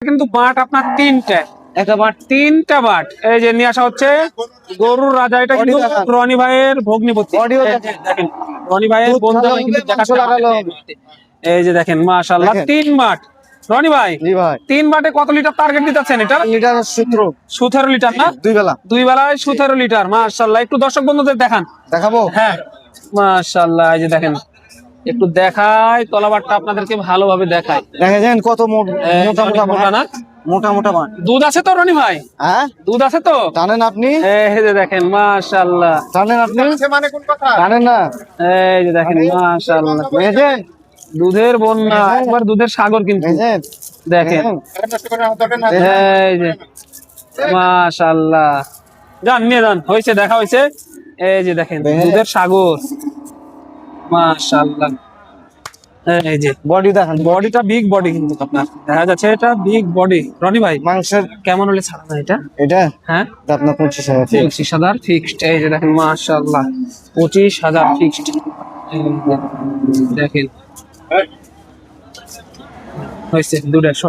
কিন্তু বাট আপনার তিনটা, একটা বাট, তিনটা বাট এই যে নিয়ে আসা হচ্ছে গরুর রাজা। এটা কিন্তু রনি ভাইয়ের ভগ্নিপতি। দেখেন রনি ভাইয়ের বন্ধু কিন্তু এই যে দেখেন মাশাআল্লাহ তিন বাট। রনি ভাই তিন বাটে কত লিটার টার্গেট দিতেছেন? এটা লিটার 17 লিটার না? দুই বেলায় 17 লিটার। মাশাআল্লাহ একটু দর্শক বন্ধুদের দেখাবো। হ্যাঁ মাশাআল্লাহ এই যে দেখেন, একটু দেখাই তলাবারটা আপনাদেরকে ভালোভাবে দেখাই। দেখেন কত মোটা মোটা না? মোটা বাট। দুধ আছে তো রনি ভাই? হ্যাঁ দুধ আছে তো? জানেন আপনি? এই যে দেখেন মাশাআল্লাহ। জানেন আপনি? মানে কোন কথা জানেন না? এই যে দেখেন মাশাআল্লাহ, বুঝেছেন? দুধের বন্যা, একবার দুধের সাগর কিন্তু। দেখেন এই যে মাশাআল্লাহ, যান নিয়ে যান, হয়েছে দেখা হয়েছে। এই যে দেখেন দুধের সাগর মাশাআল্লাহ। এই যে বডি দেখেন, বডিটা বিগ বডি কিন্তু আপনার দেখা যাচ্ছে, এটা বিগ বডি। রনি ভাই মাংসের কেমন হলে ছাড়া যায় এটা? এটা হ্যাঁ আপনার 25,000। 25,000 ফিক্সড। এই যে দেখেন মাশাআল্লাহ 25,000 ফিক্সড। দেখেন হয়েছে দুধের